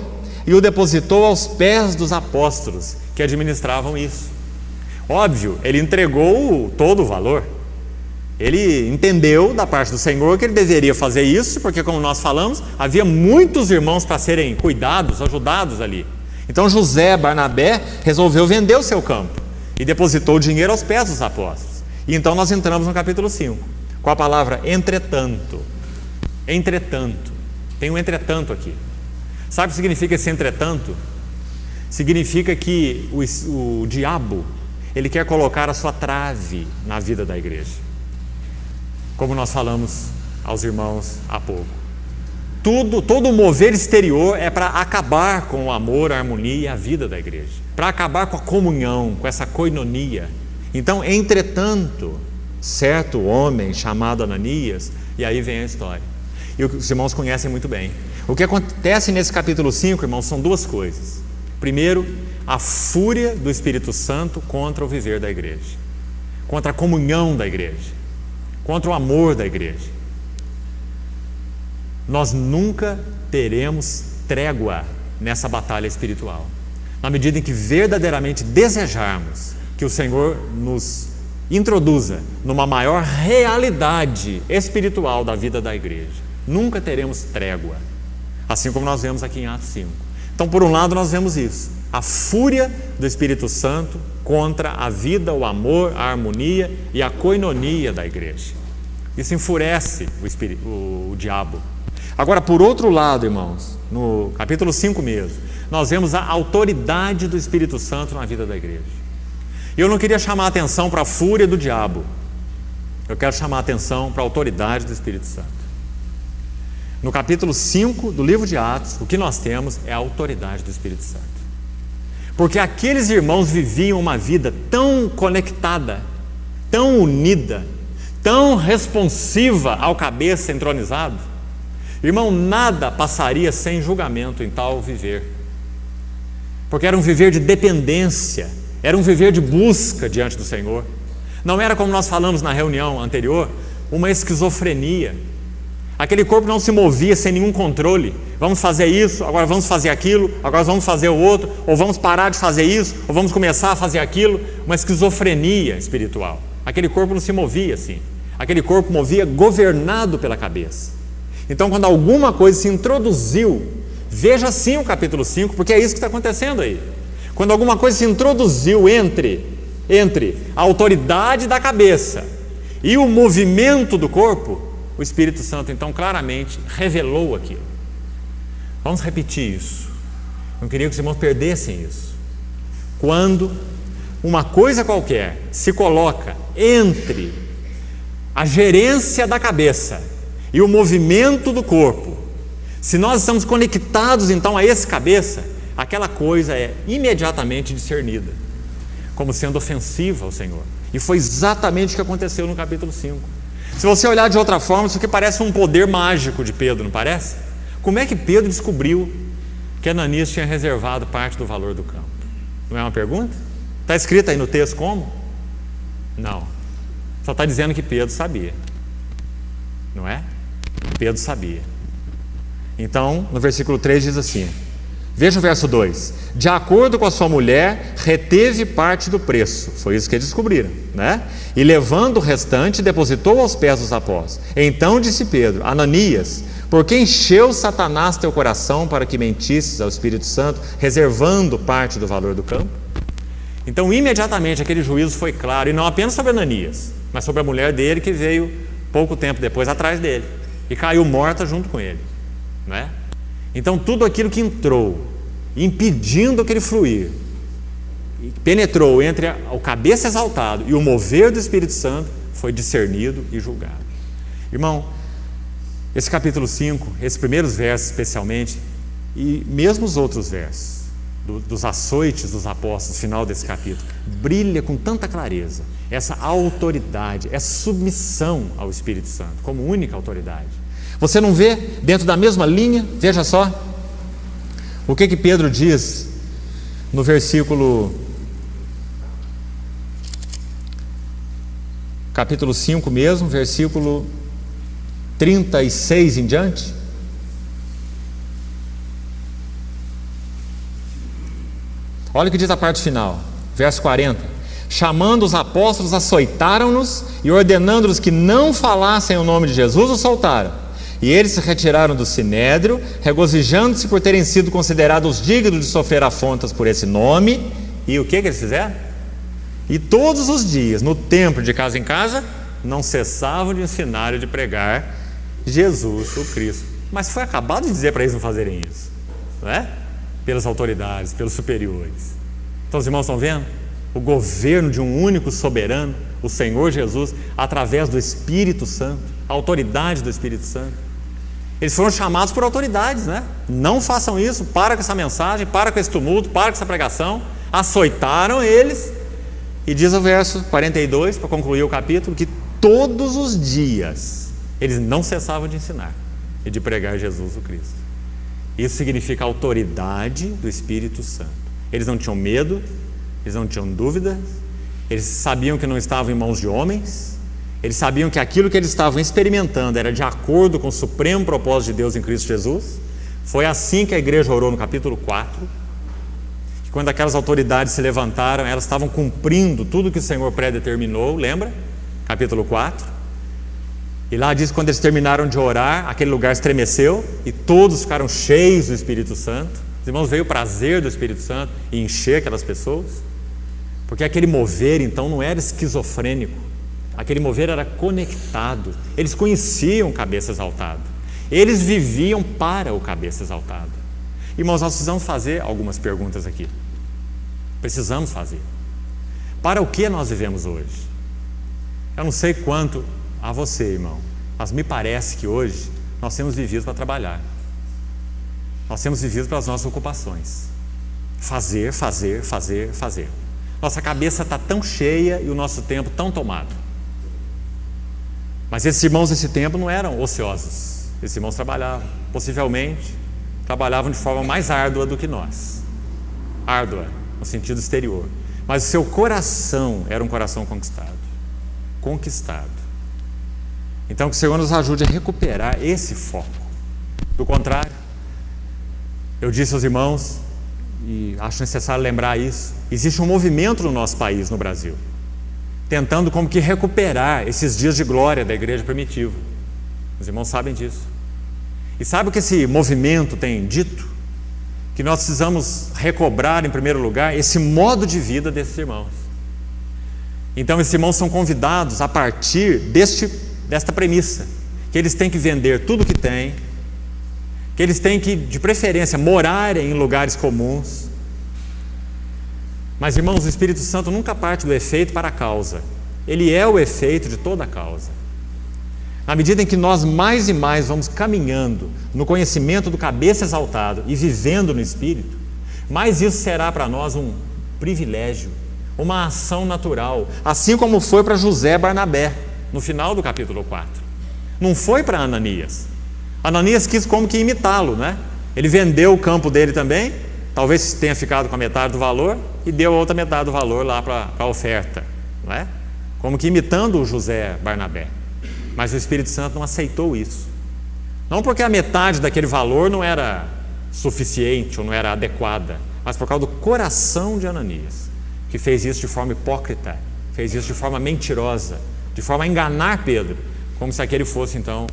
e o depositou aos pés dos apóstolos que administravam isso. Óbvio, ele entregou todo o valor. Ele entendeu da parte do Senhor que ele deveria fazer isso, porque, como nós falamos, havia muitos irmãos para serem cuidados, ajudados ali. Então José Barnabé resolveu vender o seu campo e depositou o dinheiro aos pés dos apóstolos. E então nós entramos no capítulo 5, com a palavra entretanto. Entretanto. Tem um entretanto aqui. Sabe o que significa esse entretanto? Significa que o diabo, ele quer colocar a sua trave na vida da igreja. Como nós falamos aos irmãos há pouco. Todo o mover exterior é para acabar com o amor, a harmonia e a vida da igreja. Para acabar com a comunhão, com essa koinonia. Então, entretanto, certo homem chamado Ananias, e aí vem a história. E os irmãos conhecem muito bem. O que acontece nesse capítulo 5, irmãos, são duas coisas. Primeiro, a fúria do Espírito Santo contra o viver da igreja. Contra a comunhão da igreja. Contra o amor da igreja. Nós nunca teremos trégua nessa batalha espiritual. Na medida em que verdadeiramente desejarmos que o Senhor nos introduza numa maior realidade espiritual da vida da igreja, nunca teremos trégua. Assim como nós vemos aqui em Atos 5. Então, por um lado, nós vemos isso. A fúria do Espírito Santo contra a vida, o amor, a harmonia e a koinonia da igreja. Isso enfurece o diabo. Agora, por outro lado, irmãos, no capítulo 5 mesmo, nós vemos a autoridade do Espírito Santo na vida da igreja. E eu não queria chamar a atenção para a fúria do diabo. Eu quero chamar a atenção para a autoridade do Espírito Santo. No capítulo 5 do livro de Atos, o que nós temos é a autoridade do Espírito Santo. Porque aqueles irmãos viviam uma vida tão conectada, tão unida, tão responsiva ao cabeça entronizado. Irmão, nada passaria sem julgamento em tal viver. Porque era um viver de dependência, era um viver de busca diante do Senhor. Não era, como nós falamos na reunião anterior, uma esquizofrenia. Aquele corpo não se movia sem nenhum controle. Vamos fazer isso, agora vamos fazer aquilo, agora vamos fazer o outro, ou vamos parar de fazer isso, ou vamos começar a fazer aquilo. Uma esquizofrenia espiritual. Aquele corpo não se movia assim. Aquele corpo movia governado pela cabeça. Então, quando alguma coisa se introduziu, veja assim o capítulo 5, porque é isso que está acontecendo aí. Quando alguma coisa se introduziu entre a autoridade da cabeça e o movimento do corpo, o Espírito Santo então claramente revelou aquilo. Vamos repetir isso. Não queria que os irmãos perdessem isso. Quando uma coisa qualquer se coloca entre a gerência da cabeça e o movimento do corpo, se nós estamos conectados então a esse cabeça, aquela coisa é imediatamente discernida como sendo ofensiva ao Senhor. E foi exatamente o que aconteceu no capítulo 5. Se você olhar de outra forma, isso aqui parece um poder mágico de Pedro, não parece? Como é que Pedro descobriu que Ananias tinha reservado parte do valor do campo? Não é uma pergunta? Está escrito aí no texto como? Não. Só está dizendo que Pedro sabia. Não é? Pedro sabia. Então, no versículo 3 diz assim: Veja o verso 2. De acordo com a sua mulher, reteve parte do preço. Foi isso que eles descobriram, né? E levando o restante, depositou aos pés dos apóstolos. Então disse Pedro: Ananias, por que encheu Satanás teu coração para que mentisses ao Espírito Santo, reservando parte do valor do campo? Então imediatamente aquele juízo foi claro, e não apenas sobre Ananias, mas sobre a mulher dele, que veio pouco tempo depois atrás dele e caiu morta junto com ele, né? Então tudo aquilo que entrou, impedindo aquele fluir, penetrou entre o cabeça exaltado e o mover do Espírito Santo, foi discernido e julgado. Irmão, esse capítulo 5, esses primeiros versos especialmente, e mesmo os outros versos, dos açoites dos apóstolos, final desse capítulo, brilha com tanta clareza essa autoridade, essa submissão ao Espírito Santo, como única autoridade. Você não vê dentro da mesma linha? Veja só o que Pedro diz no versículo capítulo 5 mesmo, versículo 36 em diante. Olha o que diz a parte final, verso 40. Chamando os apóstolos, açoitaram-nos e ordenando-nos que não falassem o nome de Jesus, os soltaram. E eles se retiraram do sinédrio, regozijando-se por terem sido considerados dignos de sofrer afrontas por esse nome. E o que eles fizeram? E todos os dias, no templo, de casa em casa, não cessavam de ensinar e de pregar Jesus, o Cristo. Mas foi acabado de dizer para eles não fazerem isso, não é? Pelas autoridades, pelos superiores. Então os irmãos estão vendo? O governo de um único soberano, o Senhor Jesus, através do Espírito Santo, a autoridade do Espírito Santo. Eles foram chamados por autoridades, né? Não façam isso, para com essa mensagem, para com esse tumulto, para com essa pregação. Açoitaram eles, e diz o verso 42, para concluir o capítulo, que todos os dias eles não cessavam de ensinar e de pregar Jesus o Cristo. Isso significa a autoridade do Espírito Santo. Eles não tinham medo, eles não tinham dúvidas, eles sabiam que não estavam em mãos de homens, eles sabiam que aquilo que eles estavam experimentando era de acordo com o supremo propósito de Deus em Cristo Jesus. Foi assim que a igreja orou no capítulo 4, que quando aquelas autoridades se levantaram, elas estavam cumprindo tudo que o Senhor predeterminou, lembra? Capítulo 4. E lá diz que quando eles terminaram de orar, aquele lugar estremeceu e todos ficaram cheios do Espírito Santo. Os irmãos, veio o prazer do Espírito Santo e encher aquelas pessoas, porque aquele mover então não era esquizofrênico, aquele mover era conectado. Eles conheciam o cabeça exaltado, eles viviam para o cabeça exaltado. Irmãos, nós precisamos fazer algumas perguntas aqui. Precisamos fazer. Para o que nós vivemos hoje? Eu não sei quanto a você, irmão, mas me parece que hoje nós temos vivido para trabalhar. Nós temos vivido para as nossas ocupações. Fazer, fazer, fazer, fazer. Nossa cabeça está tão cheia e o nosso tempo tão tomado. Mas esses irmãos desse tempo não eram ociosos. Esses irmãos trabalhavam. Possivelmente, trabalhavam de forma mais árdua do que nós. Árdua, no sentido exterior. Mas o seu coração era um coração conquistado. Conquistado. Então que o Senhor nos ajude a recuperar esse foco. Do contrário, eu disse aos irmãos, e acho necessário lembrar isso, existe um movimento no nosso país, no Brasil, tentando como que recuperar esses dias de glória da igreja primitiva. Os irmãos sabem disso. E sabe o que esse movimento tem dito? Que nós precisamos recobrar, em primeiro lugar, esse modo de vida desses irmãos. Então esses irmãos são convidados a partir desta premissa, que eles têm que vender tudo que têm, que eles têm que, de preferência, morarem em lugares comuns. Mas, irmãos, o Espírito Santo nunca parte do efeito para a causa. Ele é o efeito de toda a causa. Na medida em que nós mais e mais vamos caminhando no conhecimento do cabeça exaltado e vivendo no Espírito, mais isso será para nós um privilégio, uma ação natural, assim como foi para José Barnabé, no final do capítulo 4. Não foi para Ananias. Ananias quis como que imitá-lo, né? Ele vendeu o campo dele também, talvez tenha ficado com a metade do valor e deu a outra metade do valor lá para a oferta, não é? Como que imitando o José Barnabé. Mas o Espírito Santo não aceitou isso. Não porque a metade daquele valor não era suficiente ou não era adequada, mas por causa do coração de Ananias, que fez isso de forma hipócrita, fez isso de forma mentirosa, de forma a enganar Pedro, como se aquele fosse então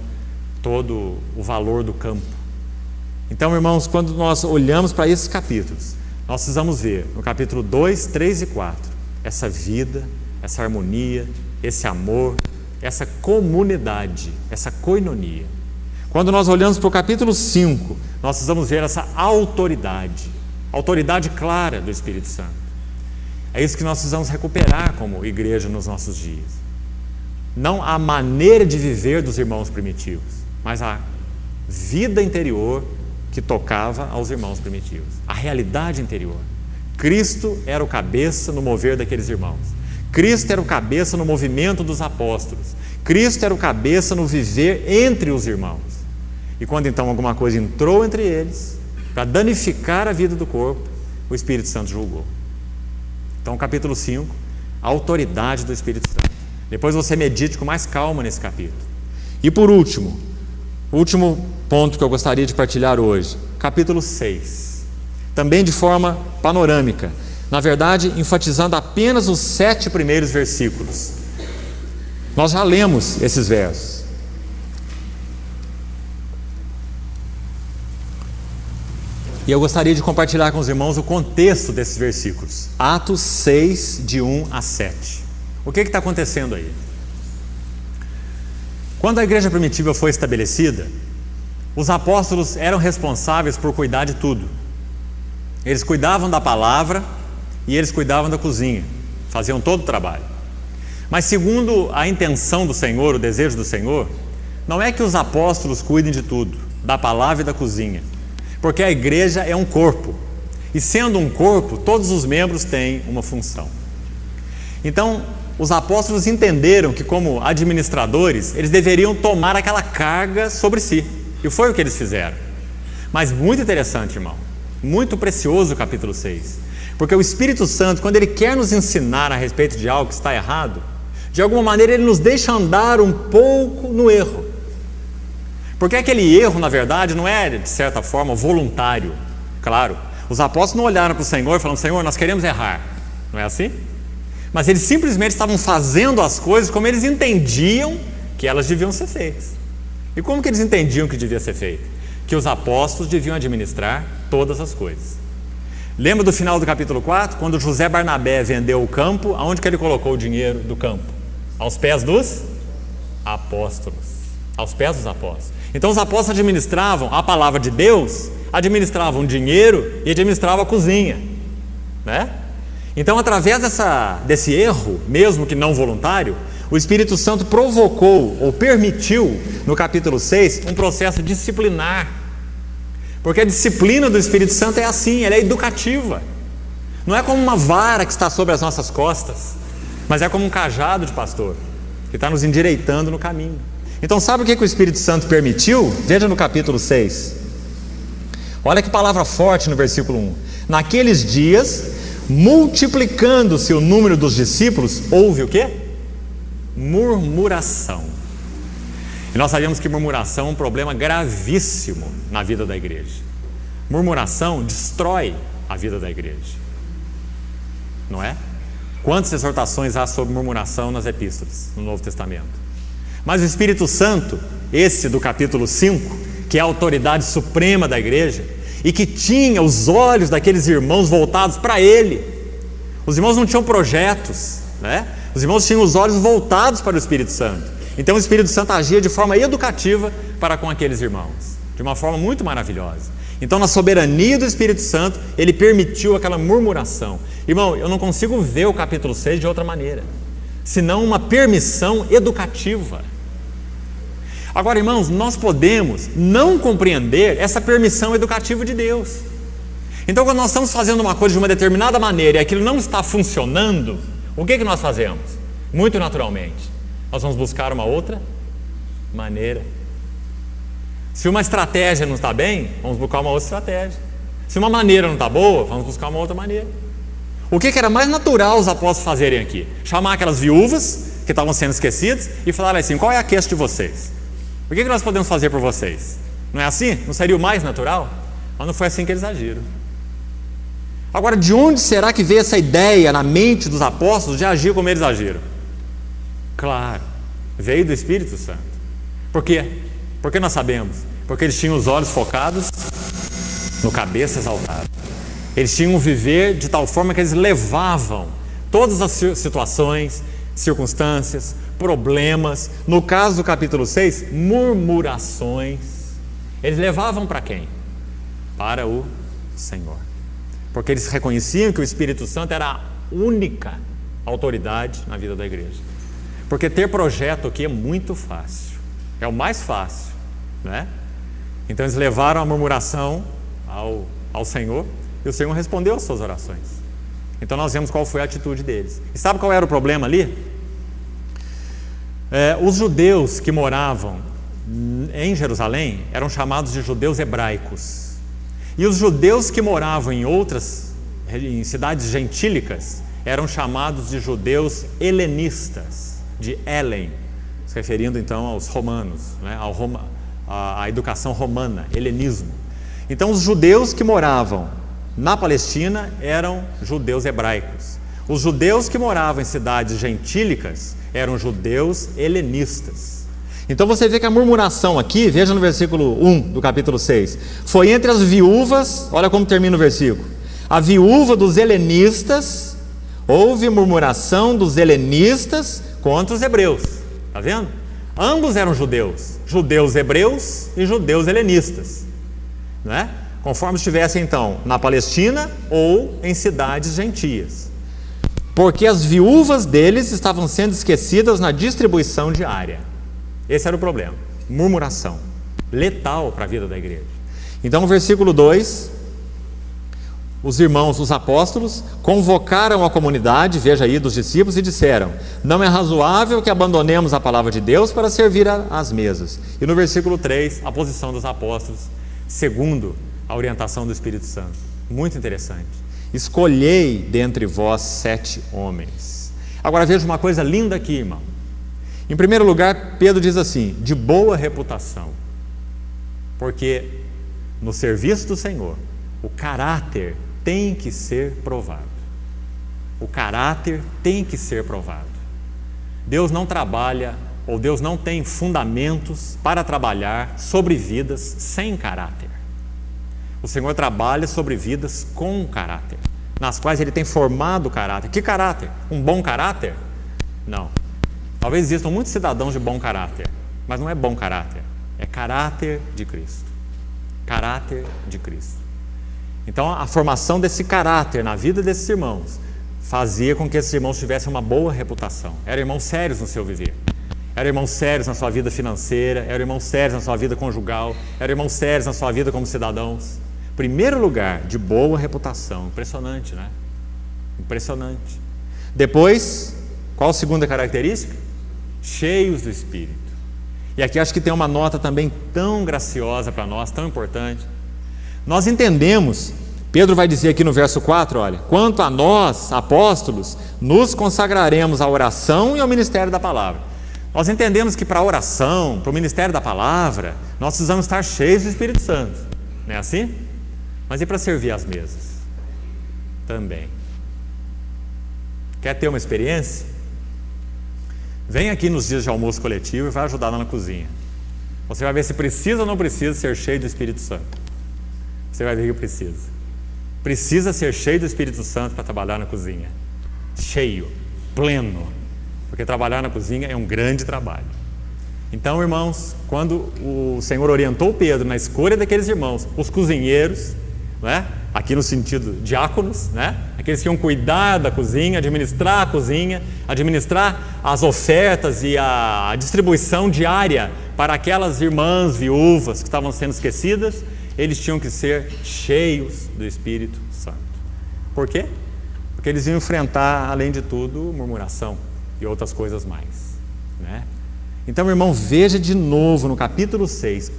todo o valor do campo. Então, irmãos, quando nós olhamos para esses capítulos, nós precisamos ver no capítulo 2, 3 e 4 essa vida, essa harmonia, esse amor, essa comunidade, essa koinonia. Quando nós olhamos para o capítulo 5, nós precisamos ver essa autoridade clara do Espírito Santo. É isso que nós precisamos recuperar como igreja nos nossos dias. Não a maneira de viver dos irmãos primitivos, mas a vida interior que tocava aos irmãos primitivos, a realidade interior. Cristo era o cabeça no mover daqueles irmãos. Cristo era o cabeça no movimento dos apóstolos. Cristo era o cabeça no viver entre os irmãos. E quando então alguma coisa entrou entre eles, para danificar a vida do corpo, o Espírito Santo julgou. Então, capítulo 5, a autoridade do Espírito Santo. Depois você medite com mais calma nesse capítulo. E por último, o último ponto que eu gostaria de partilhar hoje, capítulo 6. Também de forma panorâmica. Na verdade, enfatizando apenas os 7 primeiros versículos. Nós já lemos esses versos. E eu gostaria de compartilhar com os irmãos o contexto desses versículos. Atos 6, de 1 a 7. O que está acontecendo aí? Quando a igreja primitiva foi estabelecida, os apóstolos eram responsáveis por cuidar de tudo. Eles cuidavam da palavra e eles cuidavam da cozinha. Faziam todo o trabalho. Mas segundo a intenção do Senhor, o desejo do Senhor, não é que os apóstolos cuidem de tudo, da palavra e da cozinha. Porque a igreja é um corpo. E sendo um corpo, todos os membros têm uma função. Então, os apóstolos entenderam que como administradores, eles deveriam tomar aquela carga sobre si. E foi o que eles fizeram. Mas muito interessante, irmão. Muito precioso o capítulo 6. Porque o Espírito Santo, quando Ele quer nos ensinar a respeito de algo que está errado, de alguma maneira Ele nos deixa andar um pouco no erro. Porque aquele erro, na verdade, não é, de certa forma, voluntário. Claro, os apóstolos não olharam para o Senhor falando: Senhor, nós queremos errar. Não é assim? Mas eles simplesmente estavam fazendo as coisas como eles entendiam que elas deviam ser feitas. E como que eles entendiam que devia ser feito? Que os apóstolos deviam administrar todas as coisas. Lembra do final do capítulo 4? Quando José Barnabé vendeu o campo, aonde que ele colocou o dinheiro do campo? Aos pés dos apóstolos. Aos pés dos apóstolos. Então os apóstolos administravam a palavra de Deus, administravam dinheiro e administravam a cozinha, né? Então, através desse erro, mesmo que não voluntário, o Espírito Santo provocou ou permitiu, no capítulo 6, um processo disciplinar. Porque a disciplina do Espírito Santo é assim, ela é educativa. Não é como uma vara que está sobre as nossas costas, mas é como um cajado de pastor, que está nos endireitando no caminho. Então, sabe o que o Espírito Santo permitiu? Veja no capítulo 6. Olha que palavra forte no versículo 1. Naqueles dias, multiplicando-se o número dos discípulos, houve o quê? Murmuração. E nós sabemos que murmuração é um problema gravíssimo na vida da igreja. Murmuração destrói a vida da igreja. Não é? Quantas exortações há sobre murmuração nas epístolas, no Novo Testamento? Mas o Espírito Santo, esse do capítulo 5, que é a autoridade suprema da igreja, e que tinha os olhos daqueles irmãos voltados para Ele. Os irmãos não tinham projetos, né? Os irmãos tinham os olhos voltados para o Espírito Santo. Então o Espírito Santo agia de forma educativa para com aqueles irmãos, de uma forma muito maravilhosa. Então, na soberania do Espírito Santo, Ele permitiu aquela murmuração. Irmão, eu não consigo ver o capítulo 6 de outra maneira, senão uma permissão educativa. Agora, irmãos, nós podemos não compreender essa permissão educativa de Deus. Então, quando nós estamos fazendo uma coisa de uma determinada maneira e aquilo não está funcionando, o que nós fazemos? Muito naturalmente, nós vamos buscar uma outra maneira. Se uma estratégia não está bem, vamos buscar uma outra estratégia. Se uma maneira não está boa, vamos buscar uma outra maneira. O que era mais natural os apóstolos fazerem aqui? Chamar aquelas viúvas que estavam sendo esquecidas e falar assim: qual é a queixa de vocês? O que nós podemos fazer por vocês? Não é assim? Não seria o mais natural? Mas não foi assim que eles agiram. Agora, de onde será que veio essa ideia na mente dos apóstolos de agir como eles agiram? Claro, veio do Espírito Santo. Por quê? Porque nós sabemos? Porque eles tinham os olhos focados no cabeça exaltado. Eles tinham um viver de tal forma que eles levavam todas as situações, circunstâncias, problemas, no caso do capítulo 6, murmurações, eles levavam para quem? Para o Senhor. Porque eles reconheciam que o Espírito Santo era a única autoridade na vida da igreja. Porque ter projeto aqui é muito fácil, é o mais fácil, né? Então eles levaram a murmuração ao Senhor, e o Senhor respondeu às suas orações. Então nós vemos qual foi a atitude deles. E sabe qual era o problema ali? Os judeus que moravam em Jerusalém eram chamados de judeus hebraicos. E os judeus que moravam em cidades gentílicas eram chamados de judeus helenistas, de Helen, se referindo então aos romanos, né? à educação romana, helenismo. Então os judeus que moravam na Palestina eram judeus hebraicos. Os judeus que moravam em cidades gentílicas eram judeus helenistas. Então você vê que a murmuração aqui, veja no versículo 1 do capítulo 6, foi entre as viúvas, olha como termina o versículo, a viúva dos helenistas, houve murmuração dos helenistas contra os hebreus, está vendo? Ambos eram judeus, judeus hebreus e judeus helenistas, não é? Conforme estivessem então na Palestina ou em cidades gentias, porque as viúvas deles estavam sendo esquecidas na distribuição diária. Esse era o problema, murmuração, letal para a vida da igreja. Então no versículo 2, os irmãos, os apóstolos, convocaram a comunidade, veja aí, dos discípulos e disseram: não é razoável que abandonemos a palavra de Deus para servir às mesas. E no versículo 3, a posição dos apóstolos, segundo a orientação do Espírito Santo. Muito interessante. Escolhei dentre vós 7 homens. Agora veja uma coisa linda aqui, irmão. Em primeiro lugar, Pedro diz assim: de boa reputação. Porque no serviço do Senhor, o caráter tem que ser provado. O caráter tem que ser provado. Deus não trabalha, ou Deus não tem fundamentos para trabalhar sobre vidas sem caráter. O Senhor trabalha sobre vidas com caráter, nas quais Ele tem formado o caráter. Que caráter? Um bom caráter? Não. Talvez existam muitos cidadãos de bom caráter, mas não é bom caráter, é caráter de Cristo. Caráter de Cristo. Então a formação desse caráter na vida desses irmãos fazia com que esses irmãos tivessem uma boa reputação. Eram irmãos sérios no seu viver. Eram irmãos sérios na sua vida financeira, eram irmãos sérios na sua vida conjugal, eram irmãos sérios na sua vida como cidadãos. Primeiro lugar, de boa reputação. Impressionante, né? Impressionante. Depois, qual a segunda característica? Cheios do Espírito. E aqui acho que tem uma nota também tão graciosa para nós, tão importante. Nós entendemos, Pedro vai dizer aqui no verso 4, olha: quanto a nós, apóstolos, nos consagraremos à oração e ao ministério da palavra. Nós entendemos que para a oração, para o ministério da palavra, nós precisamos estar cheios do Espírito Santo. Não é assim? Mas e para servir às mesas? Também. Quer ter uma experiência? Vem aqui nos dias de almoço coletivo e vai ajudar lá na cozinha. Você vai ver se precisa ou não precisa ser cheio do Espírito Santo. Você vai ver que precisa. Precisa ser cheio do Espírito Santo para trabalhar na cozinha. Cheio, pleno. Porque trabalhar na cozinha é um grande trabalho. Então, irmãos, quando o Senhor orientou Pedro na escolha daqueles irmãos, os cozinheiros, né? Aqui no sentido diáconos, né? Aqueles que iam cuidar da cozinha, administrar a cozinha, administrar as ofertas e a distribuição diária para aquelas irmãs viúvas que estavam sendo esquecidas, eles tinham que ser cheios do Espírito Santo. Por quê? Porque eles iam enfrentar, além de tudo, murmuração e outras coisas mais, né? Então, irmão, veja de novo no capítulo 6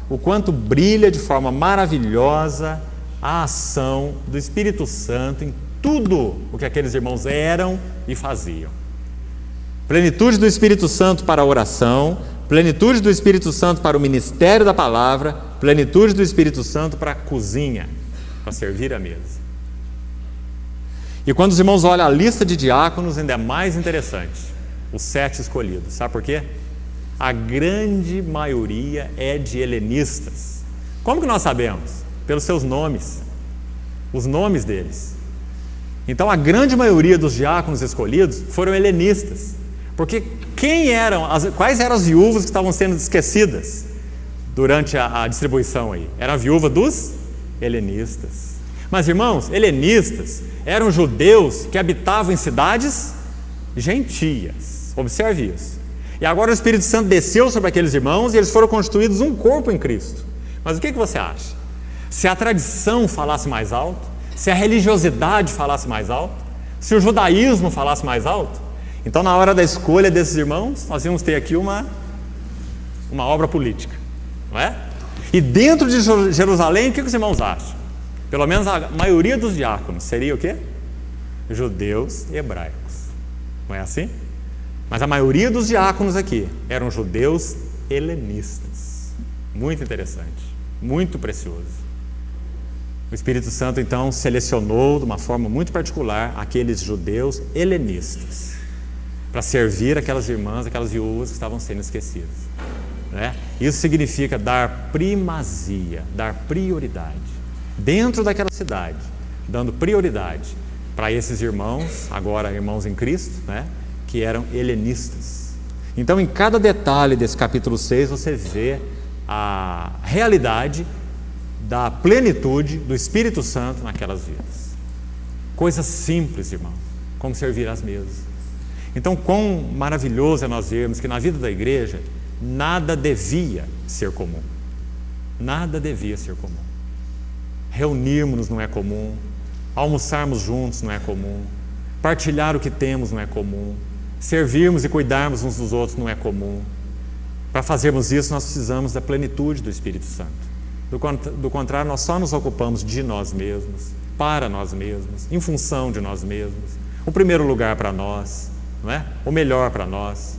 o quanto brilha de forma maravilhosa a ação do Espírito Santo em tudo o que aqueles irmãos eram e faziam. Plenitude do Espírito Santo para a oração, plenitude do Espírito Santo para o ministério da palavra, plenitude do Espírito Santo para a cozinha, para servir a mesa. E quando os irmãos olham a lista de diáconos, ainda é mais interessante, os 7 escolhidos. Sabe por quê? A grande maioria é de helenistas. Como que nós sabemos? Pelos seus nomes, os nomes deles. Então a grande maioria dos diáconos escolhidos foram helenistas, porque quais eram as viúvas que estavam sendo esquecidas durante a distribuição aí? Era a viúva dos helenistas. Mas irmãos, helenistas eram judeus que habitavam em cidades gentias, observe isso. E agora o Espírito Santo desceu sobre aqueles irmãos e eles foram constituídos um corpo em Cristo. Mas o que você acha? Se a tradição falasse mais alto, se a religiosidade falasse mais alto, se o judaísmo falasse mais alto, então na hora da escolha desses irmãos, nós íamos ter aqui uma obra política, não é? E dentro de Jerusalém, o que os irmãos acham? Pelo menos a maioria dos diáconos seria o quê? Judeus e hebraicos. Não é assim? Mas a maioria dos diáconos aqui eram judeus helenistas. Muito interessante, muito precioso. O Espírito Santo então selecionou de uma forma muito particular aqueles judeus helenistas para servir aquelas irmãs, aquelas viúvas que estavam sendo esquecidas, né? Isso significa dar primazia, dar prioridade dentro daquela cidade, dando prioridade para esses irmãos, agora irmãos em Cristo, né? Que eram helenistas. Então, em cada detalhe desse capítulo 6, você vê a realidade da plenitude do Espírito Santo naquelas vidas. Coisas simples, irmão, como servir às mesas. Então, quão maravilhoso é nós vermos que na vida da igreja, nada devia ser comum. Nada devia ser comum. Reunirmos-nos não é comum, almoçarmos juntos não é comum, partilhar o que temos não é comum, servirmos e cuidarmos uns dos outros não é comum. Para fazermos isso, nós precisamos da plenitude do Espírito Santo. Do contrário, nós só nos ocupamos de nós mesmos, para nós mesmos, em função de nós mesmos, o primeiro lugar para nós, não é? O melhor para nós,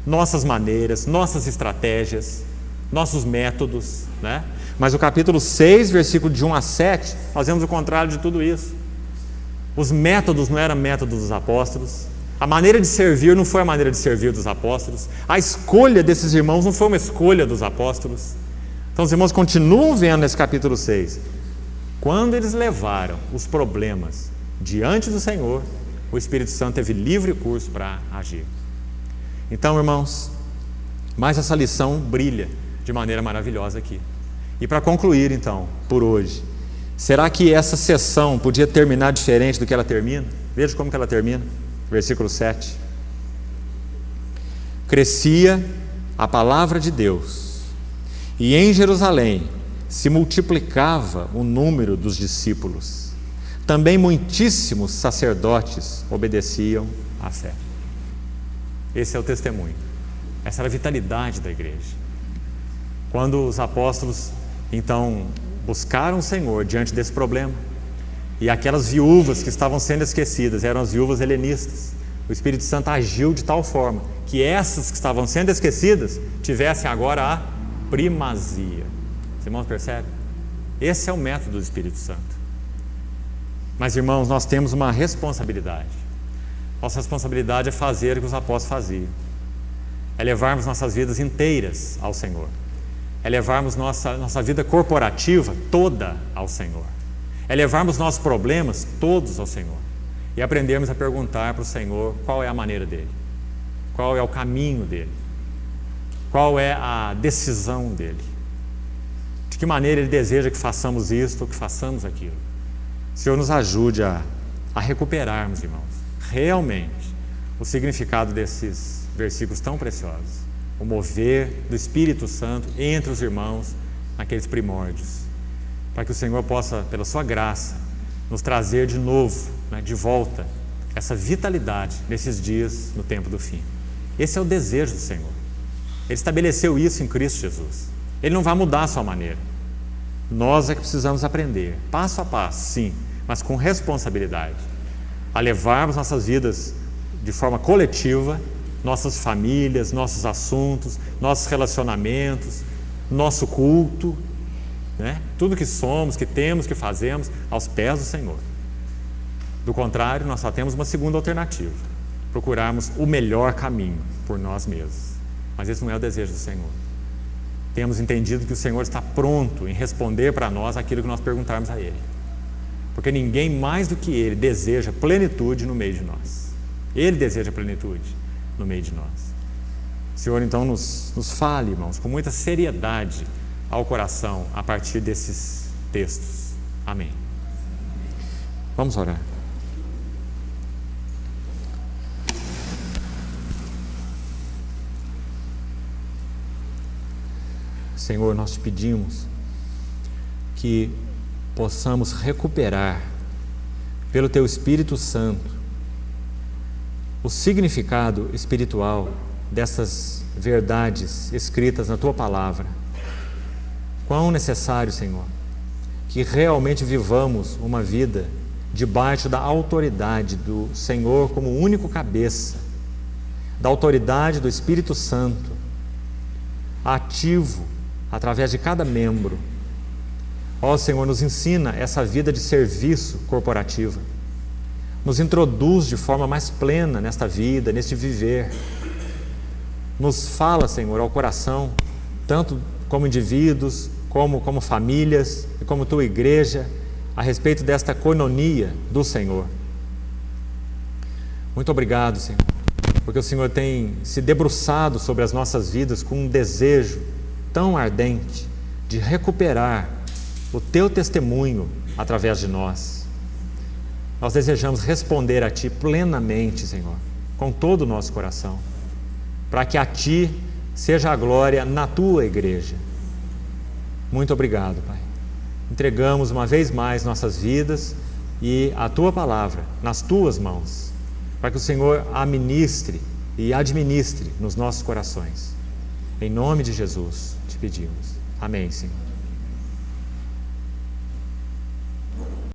nossas maneiras, nossas estratégias, nossos métodos, né? Mas o capítulo 6, versículo de 1 a 7, nós vemos o contrário de tudo isso. Os métodos não eram métodos dos apóstolos, a maneira de servir não foi a maneira de servir dos apóstolos, a escolha desses irmãos não foi uma escolha dos apóstolos. Então os irmãos continuam vendo nesse capítulo 6, quando eles levaram os problemas diante do Senhor, o Espírito Santo teve livre curso para agir. Então, irmãos, mais essa lição brilha de maneira maravilhosa aqui. E para concluir, então, por hoje, será que essa sessão podia terminar diferente do que ela termina? Veja como que ela termina, versículo 7. Crescia a palavra de Deus, e em Jerusalém se multiplicava o número dos discípulos. Também muitíssimos sacerdotes obedeciam à fé. Esse é o testemunho. Essa era a vitalidade da igreja. Quando os apóstolos, então, buscaram o Senhor diante desse problema, e aquelas viúvas que estavam sendo esquecidas eram as viúvas helenistas, o Espírito Santo agiu de tal forma que essas que estavam sendo esquecidas tivessem agora a primazia. Os irmãos percebem? Esse é o método do Espírito Santo. Mas, irmãos, nós temos uma responsabilidade. Nossa responsabilidade é fazer o que os apóstolos faziam. É levarmos nossas vidas inteiras ao Senhor. É levarmos nossa vida corporativa toda ao Senhor. É levarmos nossos problemas todos ao Senhor. E aprendermos a perguntar para o Senhor qual é a maneira dele. Qual é o caminho dele. Qual é a decisão dele. De que maneira ele deseja que façamos isto ou que façamos aquilo. O Senhor nos ajude a recuperarmos, irmãos, realmente o significado desses versículos tão preciosos. O mover do Espírito Santo entre os irmãos naqueles primórdios. Para que o Senhor possa, pela sua graça, nos trazer de novo, né, de volta, essa vitalidade nesses dias no tempo do fim. Esse é o desejo do Senhor. Ele estabeleceu isso em Cristo Jesus. Ele não vai mudar a sua maneira. Nós é que precisamos aprender, passo a passo, sim, mas com responsabilidade, a levarmos nossas vidas de forma coletiva nossas famílias, nossos assuntos, nossos relacionamentos, nosso culto, né? Tudo que somos, que temos, que fazemos, aos pés do Senhor. Do contrário, nós só temos uma segunda alternativa: procurarmos o melhor caminho por nós mesmos. Mas esse não é o desejo do Senhor. Temos entendido que o Senhor está pronto em responder para nós aquilo que nós perguntarmos a Ele. Porque ninguém mais do que Ele deseja plenitude no meio de nós. Ele deseja plenitude no meio de nós. O Senhor então nos fale, irmãos, com muita seriedade ao coração a partir desses textos. Amém. Vamos orar. Senhor, nós te pedimos que possamos recuperar, pelo Teu Espírito Santo, o significado espiritual dessas verdades escritas na Tua Palavra. Quão necessário, Senhor, que realmente vivamos uma vida debaixo da autoridade do Senhor como único cabeça, da autoridade do Espírito Santo, ativo através de cada membro. Ó Senhor, nos ensina essa vida de serviço corporativa. Nos introduz de forma mais plena nesta vida, neste viver. Nos fala, Senhor, ao coração, tanto como indivíduos, como famílias e como Tua igreja, a respeito desta coinonia do Senhor. Muito obrigado, Senhor, porque o Senhor tem se debruçado sobre as nossas vidas com um desejo tão ardente de recuperar o Teu testemunho através de nós. Nós desejamos responder a Ti plenamente, Senhor, com todo o nosso coração, para que a Ti seja a glória na Tua igreja. Muito obrigado, Pai. Entregamos uma vez mais nossas vidas e a Tua palavra nas Tuas mãos, para que o Senhor a ministre e administre nos nossos corações. Em nome de Jesus te pedimos. Amém, Senhor.